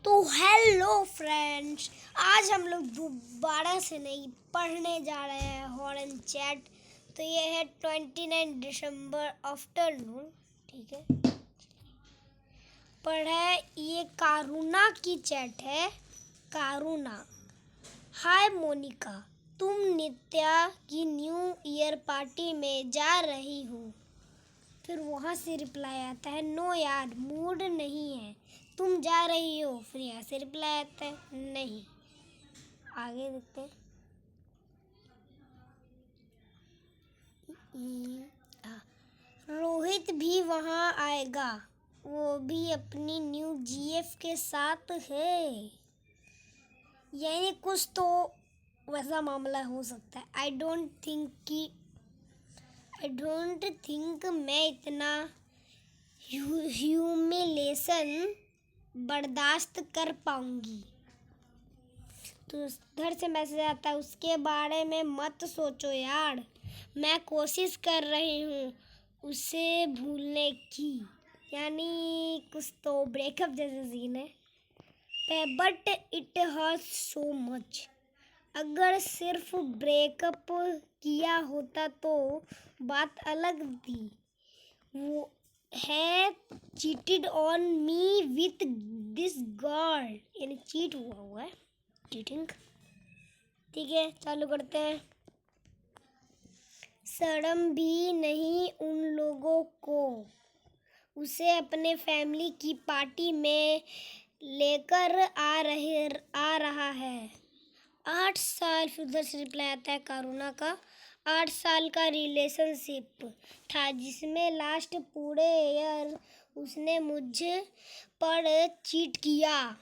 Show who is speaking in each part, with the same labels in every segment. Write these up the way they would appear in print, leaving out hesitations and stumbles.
Speaker 1: तो hello friends, आज हम लोग दोबारा से नहीं पढ़ने जा रहे हैं हॉर्न चैट। तो ये है 29 दिसंबर आफ्टरनून, ठीक है। पढ़े, ये कारुना की चैट है। कारुना, हाय मोनिका, तुम नित्या की न्यू ईयर पार्टी में जा रही हो? फिर वहाँ से रिप्लाई आता है, नो यार, मूड नहीं है, तुम जा रही हो? फिर यहाँ से रिप्लाई आता है, नहीं। आगे देखते हैं। रोहित भी वहाँ आएगा, वो भी अपनी न्यू जीएफ के साथ है। यानी कुछ तो वैसा मामला हो सकता है। आई डोंट थिंक मैं इतना ह्यूमिलेशन बर्दाश्त कर पाऊंगी। तो उधर से मैसेज आता है, उसके बारे में मत सोचो यार, मैं कोशिश कर रही हूँ उसे भूलने की। यानी कुछ तो ब्रेकअप जैसे सीन है। But it hurts so much. अगर सिर्फ ब्रेकअप किया होता तो बात अलग थी। वो है cheated on me with this girl, यानी चीट हुआ है, चीटिंग। ठीक है, चालू करते हैं। शर्म भी नहीं उन लोगों को, उसे अपने फैमिली की पार्टी में लेकर आ रहा है। 8 साल, फिर उधर से रिप्लाई आता है कारुना का, 8 साल का रिलेशनशिप था जिसमें लास्ट पूरे ईयर उसने मुझ पर चीट किया।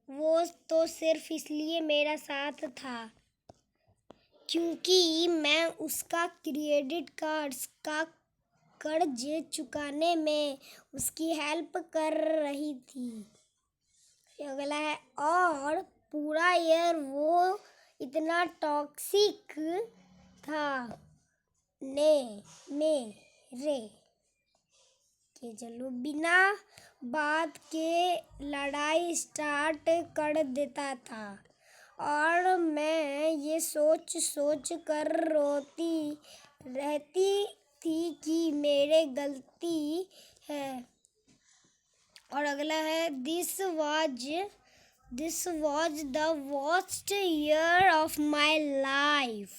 Speaker 1: वो तो सिर्फ इसलिए मेरा साथ था क्योंकि मैं उसका क्रेडिट कार्ड्स का कर्ज चुकाने में उसकी हेल्प कर रही थी। अगला है, और पूरा ईयर वो इतना टॉक्सिक था मेरे कि चलो बिना बात के लड़ाई स्टार्ट कर देता था, और मैं ये सोच कर रोती रहती थी कि मेरे गलती है। और अगला है, this was the worst year of my life.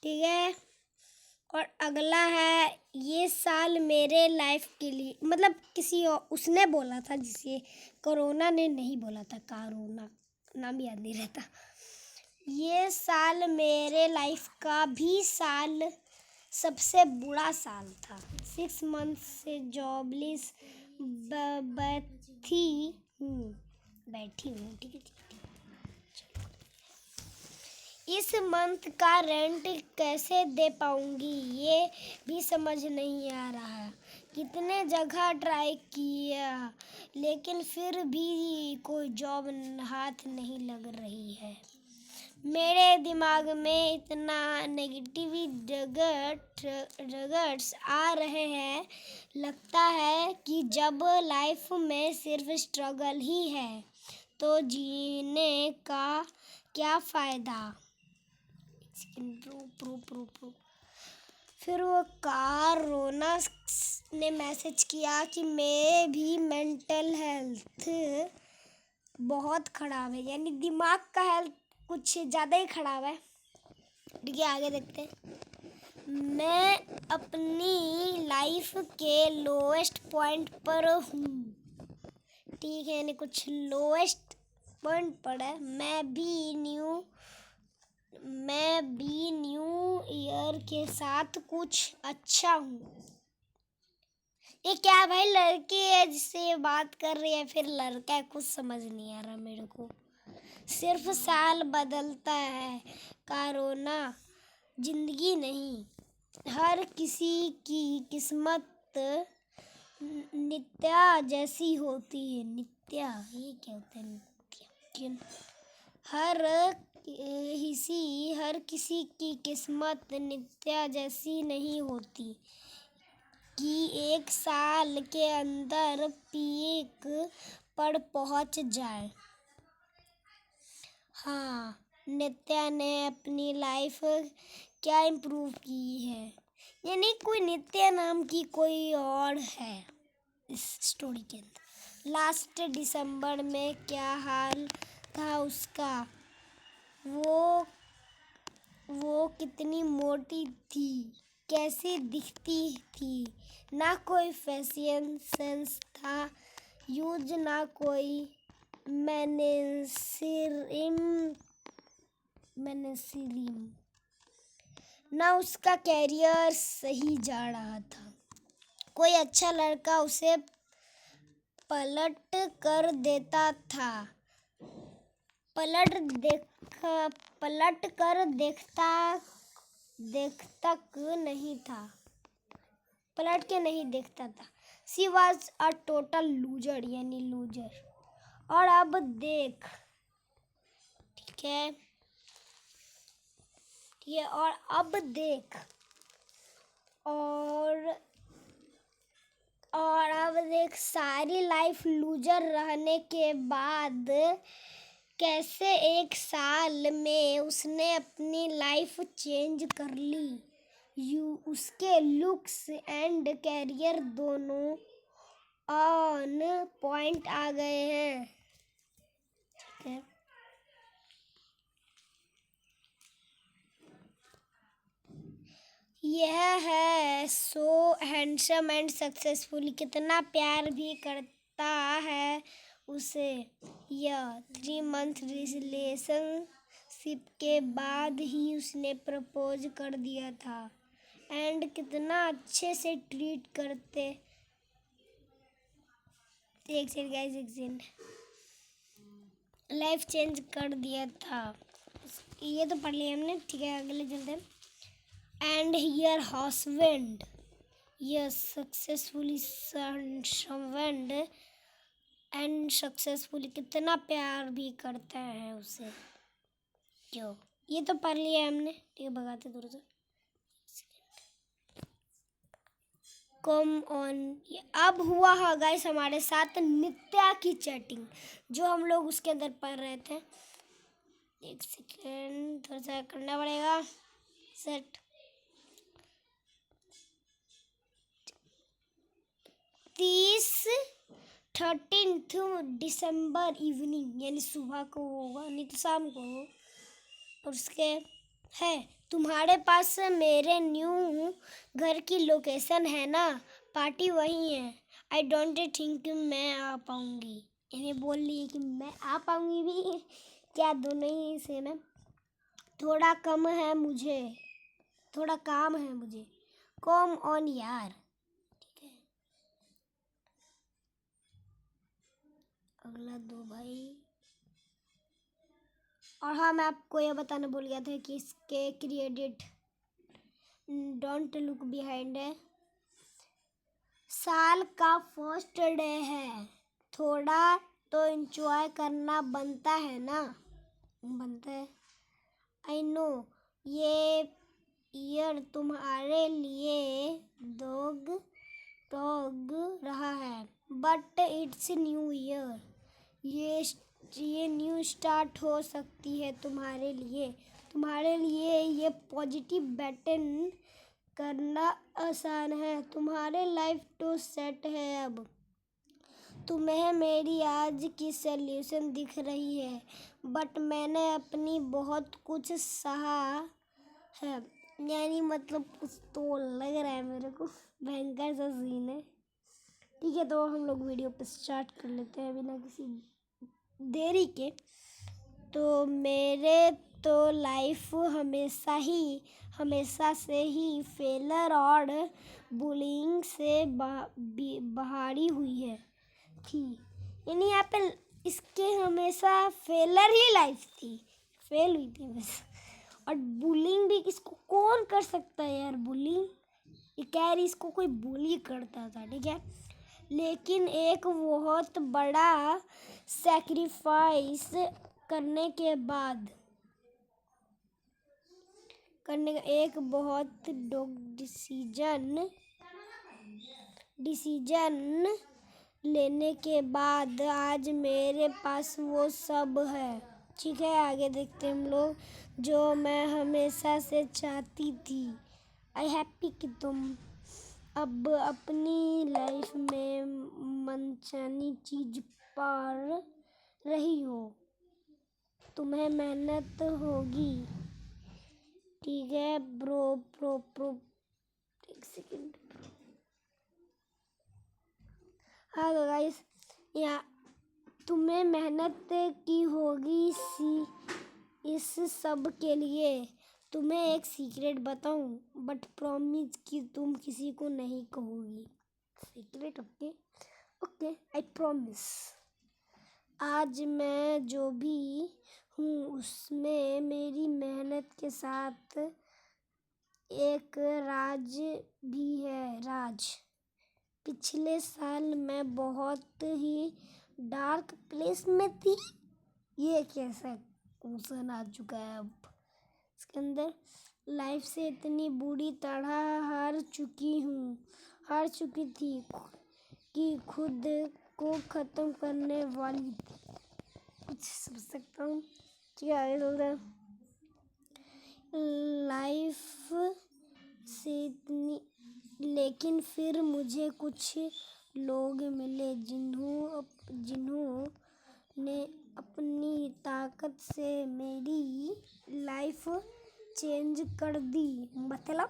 Speaker 1: ठीक है। और अगला है, ये साल मेरे लाइफ के लिए, मतलब किसी और उसने बोला था, जिसे कोरोना ने नहीं बोला था, कारोना नाम याद नहीं रहता। ये साल मेरे लाइफ का भी सबसे बुरा साल था। 6 मंथ से जॉबलेस बैठी हूँ। ठीक है। इस मंथ का रेंट कैसे दे पाऊंगी ये भी समझ नहीं आ रहा। कितने जगह ट्राई किया लेकिन फिर भी कोई जॉब हाथ नहीं लग रही है। मेरे दिमाग में इतना नेगेटिव डगट्स आ रहे हैं, लगता है कि जब लाइफ में सिर्फ स्ट्रगल ही है तो जीने का क्या फ़ायदा। फिर वो कारोना ने मैसेज किया कि मैं भी मेंटल हेल्थ बहुत ख़राब है, यानी दिमाग का हेल्थ कुछ ज़्यादा ही ख़राब है। ठीक है, आगे देखते हैं। मैं अपनी लाइफ के लोएस्ट पॉइंट पर हूँ। ठीक है, यानी कुछ लोएस्ट पॉइंट पर है। मैं भी न्यू ईयर के साथ कुछ अच्छा हूँ। ये क्या भाई, लड़की है जिससे बात कर रही है, फिर लड़का है? कुछ समझ नहीं आ रहा मेरे को। सिर्फ साल बदलता है कोरोना, जिंदगी नहीं। हर किसी की किस्मत नित्या जैसी होती है। नित्या, ये क्या होता है? नित्या हर किसी की किस्मत नित्या जैसी नहीं होती कि एक साल के अंदर पीक पर पहुंच जाए। हाँ, नित्या ने अपनी लाइफ क्या इम्प्रूव की है, यानी कोई नित्या नाम की कोई और है इस स्टोरी के अंदर। लास्ट दिसंबर में क्या हाल था उसका, वो कितनी मोटी थी, कैसी दिखती थी, ना कोई फैशन सेंस था यूज, ना कोई मैनेसिरिम, ना उसका कैरियर सही जा रहा था। कोई अच्छा लड़का उसे पलट कर पलट के नहीं देखता था। She was a total loser, यानी लूजर। और अब देख, ठीक है, और अब देख, और अब देख सारी लाइफ लूजर रहने के बाद कैसे 1 साल में उसने अपनी लाइफ चेंज कर ली। उसके लुक्स एंड कैरियर दोनों ऑन पॉइंट आ गए हैं, ठीक है। यह है सो हैंडसम एंड सक्सेसफुल, कितना प्यार भी करता है उसे। यह 3 मंथ रिलेशनशिप के बाद ही उसने प्रपोज कर दिया था, एंड कितना अच्छे से ट्रीट करते। एक सेकंड, लाइफ चेंज कर दिया था। ये तो पढ़ लिया हमने, ठीक है, अगले चलते हैं। And here husband, yes successfully husband and successfully, कितना प्यार भी करता है उसे। क्यों, ये तो पढ़ लिया हमने, ठीक है, भगाते दूर से। कम ऑन, अब हुआ है गाइस हमारे साथ नित्या की चैटिंग, जो हम लोग उसके अंदर पढ़ रहे थे। एक सेकेंड, थोड़ा सा करना पड़ेगा सेट। 13 दिसंबर इवनिंग, यानी सुबह को होगा, नहीं तो शाम को हो। और उसके है, तुम्हारे पास मेरे न्यू घर की लोकेशन है ना, पार्टी वही है। आई डोंट थिंक मैं आ पाऊँगी, यानी बोल रही है कि मैं आ पाऊँगी भी क्या, दोनों ही सेम है। थोड़ा काम है मुझे, कम ऑन यार, ठीक है। अगला 2 भाई। और हाँ, मैं आपको यह बताना भूल गया था कि इसके क्रेडिट डोंट लुक बिहाइंड है। साल का फर्स्ट डे है, थोड़ा तो एंजॉय करना बनता है ना, बनता है। आई नो ये ईयर तुम्हारे लिए दोग रहा है, बट इट्स न्यू ईयर, ये न्यू स्टार्ट हो सकती है तुम्हारे लिए ये पॉजिटिव बटन करना आसान है, तुम्हारे लाइफ तो सेट है अब। तुम्हें मेरी आज की सॉल्यूशन दिख रही है, बट मैंने अपनी बहुत कुछ सहा है, यानी मतलब कुछ तो लग रहा है मेरे को, भयंकर सा सीन है। ठीक है, तो हम लोग वीडियो पे स्टार्ट कर लेते हैं बिना किसी देरी के। तो मेरे तो लाइफ हमेशा से ही फेलर और बुलिंग से बहारी हुई है थी, यानी यहाँ पे इसके हमेशा फेलर ही लाइफ थी, फेल हुई थी बस। और बुलिंग भी इसको कौन कर सकता है यार, बुलिंग, ये कह रही इसको कोई बुली करता था, ठीक है। लेकिन एक बहुत बड़ा सैक्रिफाइस करने के बाद एक बहुत डिसीजन लेने के बाद आज मेरे पास वो सब है। ठीक है, आगे देखते हैं हम लोग। जो मैं हमेशा से चाहती थी। आई हैप्पी कि तुम अब अपनी लाइफ में मनचाही चीज पा रही हो। तुम्हें मेहनत होगी। ठीक है ब्रो प्रो प्रो एक सेकेंड। हाँ तो गाइस, या तुम्हें मेहनत की होगी इस सब के लिए। तुम्हें एक सीक्रेट बताऊं, बट प्रॉमिस कि तुम किसी को नहीं कहोगी। Secret? Okay okay, I promise. आज मैं जो भी हूँ उसमें मेरी मेहनत के साथ एक राज भी है। राज, पिछले साल मैं बहुत ही डार्क प्लेस में थी। ये कैसा क्वेश्चन आ चुका है अब इसके अंदर। लाइफ से इतनी बुरी तरह हार चुकी थी कि खुद को ख़त्म करने वाली थी। कुछ समझ सकता हूँ। ठीक है, लाइफ से इतनी, लेकिन फिर मुझे कुछ लोग मिले जिन्होंने अपनी ताकत से मेरी लाइफ चेंज कर दी। मतलब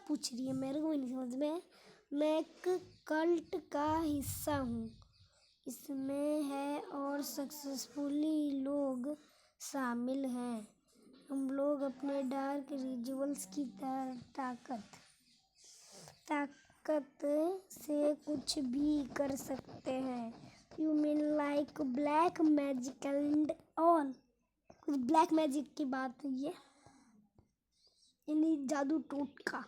Speaker 1: पूछ रही है, मेरे को नहीं समझ में। मैं एक कल्ट का हिस्सा हूँ। इसमें है और सक्सेसफुली लोग शामिल हैं। हम लोग अपने डार्क रिचुअल्स की ताकत से कुछ भी कर सकते हैं। You mean like black magic and all. कुछ ब्लैक मैजिक की बात है ये, यानी जादू टोटका।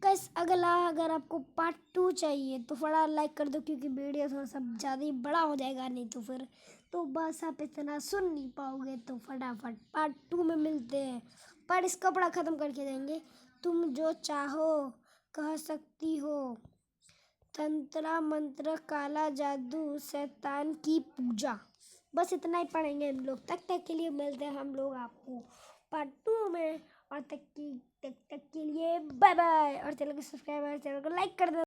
Speaker 1: गाइस, अगर आपको पार्ट 2 चाहिए तो फटाफट लाइक कर दो, क्योंकि वीडियो थोड़ा सा ज़्यादा ही बड़ा हो जाएगा। नहीं तो फिर तो बस आप इतना सुन नहीं पाओगे। तो फटाफट पार्ट 2 में मिलते हैं। पर इसका बड़ा ख़त्म करके देंगे। तुम जो चाहो कह सकती हो। तंत्र मंत्र, काला जादू, शैतान की पूजा, बस इतना ही पढ़ेंगे हम लोग। तक के लिए मिलते हैं हम लोग आपको पार्ट 2 में। और तक के लिए बाय बाय। और चैनल को सब्सक्राइब और चैनल को लाइक कर दो।